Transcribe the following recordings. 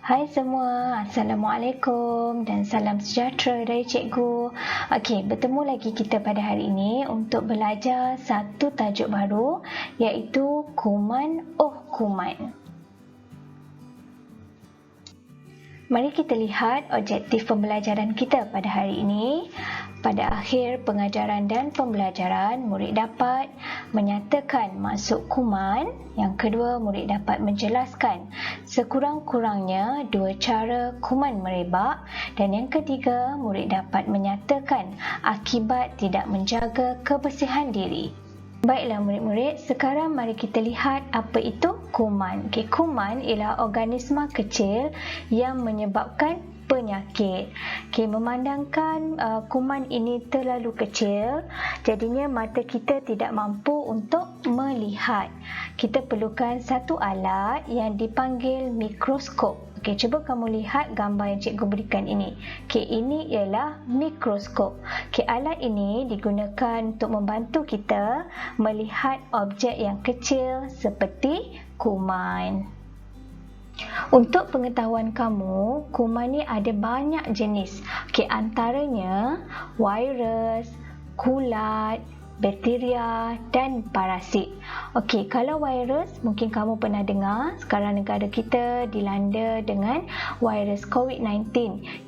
Hai semua, Assalamualaikum dan salam sejahtera dari cikgu. Okey, bertemu lagi kita pada hari ini untuk belajar satu tajuk baru iaitu kuman kuman. Mari kita lihat objektif pembelajaran kita pada hari ini. Pada akhir pengajaran dan pembelajaran, murid dapat menyatakan maksud kuman. Yang kedua, murid dapat menjelaskan sekurang-kurangnya dua cara kuman merebak. Dan yang ketiga, murid dapat menyatakan akibat tidak menjaga kebersihan diri. Baiklah murid-murid, sekarang mari kita lihat apa itu kuman. Kuman ialah organisma kecil yang menyebabkan penyakit. Memandangkan kuman ini terlalu kecil, jadinya mata kita tidak mampu untuk melihat. Kita perlukan satu alat yang dipanggil mikroskop. Cuba kamu lihat gambar yang cikgu berikan ini. Ini ialah mikroskop. Alat ini digunakan untuk membantu kita melihat objek yang kecil seperti kuman. Untuk pengetahuan kamu, kuman ni ada banyak jenis. Antaranya virus, kulat, bakteria dan parasit. Kalau virus, mungkin kamu pernah dengar sekarang negara kita dilanda dengan virus COVID-19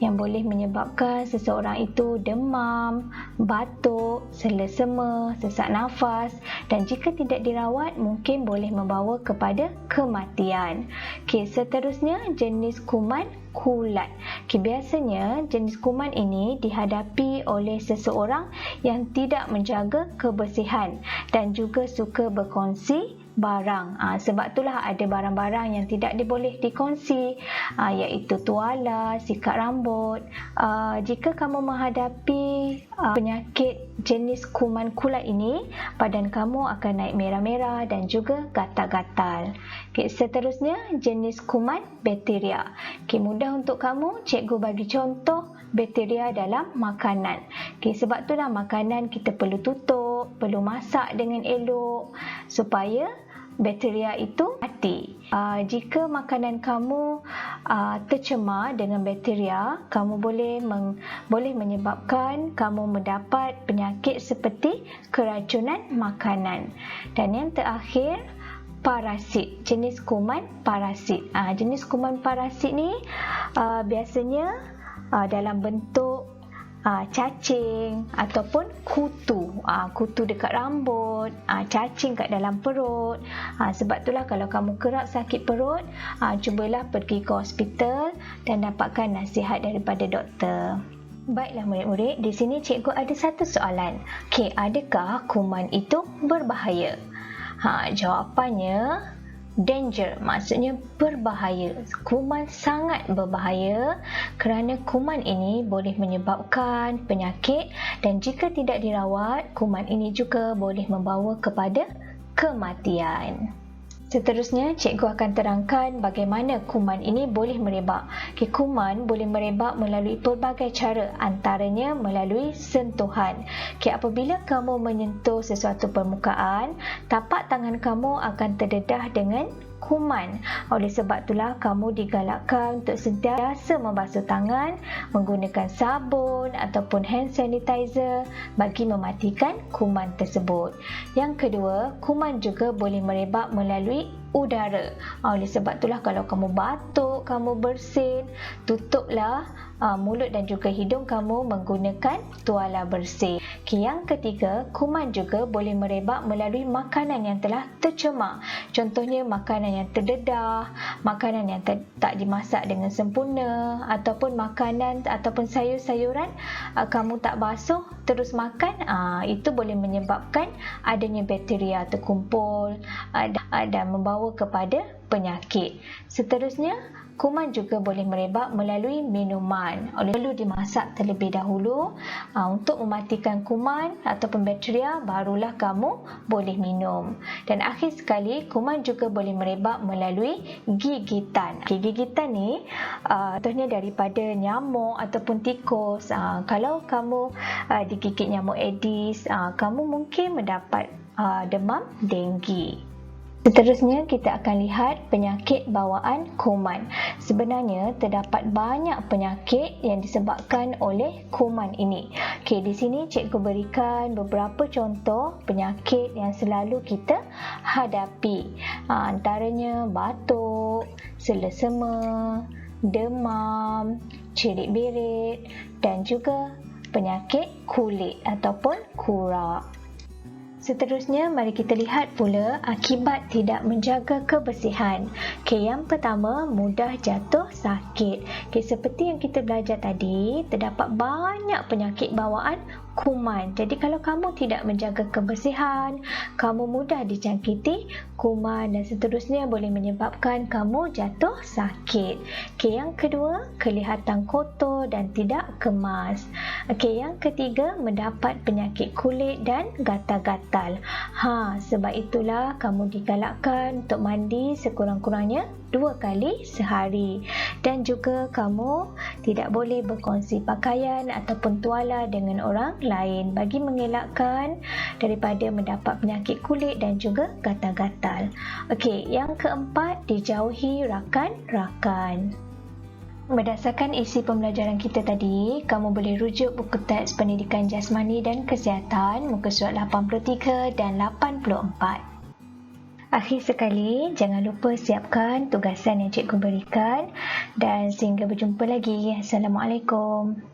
yang boleh menyebabkan seseorang itu demam, batuk, selesema, sesak nafas dan jika tidak dirawat mungkin boleh membawa kepada kematian. Seterusnya jenis kuman kulat. Biasanya jenis kuman ini dihadapi oleh seseorang yang tidak menjaga kebersihan dan juga suka berkongsi barang. Sebab itulah ada barang-barang yang tidak diboleh dikongsi, iaitu tuala, sikat rambut. Jika kamu menghadapi penyakit jenis kuman kulat ini, badan kamu akan naik merah-merah dan juga gatal-gatal. Seterusnya jenis kuman bakteria. Mudah untuk kamu, cikgu bagi contoh bakteria dalam makanan. Sebab itulah makanan kita perlu tutup, perlu masak dengan elok supaya bakteria itu mati. Jika makanan kamu tercemar dengan bakteria, kamu boleh menyebabkan kamu mendapat penyakit seperti keracunan makanan. Dan yang terakhir, parasit, jenis kuman parasit. Jenis kuman parasit ni biasanya dalam bentuk cacing ataupun kutu. Kutu dekat rambut, cacing kat dalam perut. Sebab itulah kalau kamu kerap sakit perut, cubalah pergi ke hospital dan dapatkan nasihat daripada doktor. Baiklah murid-murid, di sini cikgu ada satu soalan. Adakah kuman itu berbahaya? Jawapannya danger, maksudnya berbahaya. Kuman sangat berbahaya kerana kuman ini boleh menyebabkan penyakit dan jika tidak dirawat, kuman ini juga boleh membawa kepada kematian. Seterusnya, cikgu akan terangkan bagaimana kuman ini boleh merebak. Kuman boleh merebak melalui pelbagai cara, antaranya melalui sentuhan. Apabila kamu menyentuh sesuatu permukaan, tapak tangan kamu akan terdedah dengan kuman. Oleh sebab itulah kamu digalakkan untuk sentiasa membasuh tangan menggunakan sabun ataupun hand sanitizer bagi mematikan kuman tersebut. Yang kedua, kuman juga boleh merebak melalui udara. Oleh sebab itulah kalau kamu batuk, kamu bersin, tutuplah mulut dan juga hidung kamu menggunakan tuala bersih. Yang ketiga, kuman juga boleh merebak melalui makanan yang telah tercemar. Contohnya makanan yang terdedah, makanan yang tak dimasak dengan sempurna ataupun makanan ataupun sayur-sayuran kamu tak basuh terus makan, itu boleh menyebabkan adanya bakteria terkumpul dan membawa kepada penyakit. Seterusnya, kuman juga boleh merebak melalui minuman. Perlu dimasak terlebih dahulu untuk mematikan kuman ataupun bakteria, barulah kamu boleh minum. Dan akhir sekali, kuman juga boleh merebak melalui gigitan. Gigitan ni contohnya daripada nyamuk ataupun tikus. Kalau kamu digigit nyamuk Aedes, kamu mungkin mendapat demam denggi. Seterusnya, kita akan lihat penyakit bawaan kuman. Sebenarnya, terdapat banyak penyakit yang disebabkan oleh kuman ini. Okey, di sini cikgu berikan beberapa contoh penyakit yang selalu kita hadapi. Antaranya batuk, selesema, demam, cerit berit dan juga penyakit kulit ataupun kurak. Seterusnya, mari kita lihat pula akibat tidak menjaga kebersihan. Okey, yang pertama, mudah jatuh sakit. Okey, seperti yang kita belajar tadi, terdapat banyak penyakit bawaan kuman. Jadi kalau kamu tidak menjaga kebersihan, kamu mudah dijangkiti kuman dan seterusnya boleh menyebabkan kamu jatuh sakit. Okey, yang kedua, kelihatan kotor dan tidak kemas. Okey, yang ketiga, mendapat penyakit kulit dan gatal-gatal. Sebab itulah kamu digalakkan untuk mandi sekurang-kurangnya 2 kali sehari. Dan juga kamu tidak boleh berkongsi pakaian ataupun tuala dengan orang lain bagi mengelakkan daripada mendapat penyakit kulit dan juga gatal-gatal. Okey, yang keempat, dijauhi rakan-rakan. Berdasarkan isi pembelajaran kita tadi, kamu boleh rujuk buku teks Pendidikan Jasmani dan Kesihatan muka surat 83 dan 84. Akhir sekali, jangan lupa siapkan tugasan yang cikgu berikan dan sehingga berjumpa lagi. Assalamualaikum.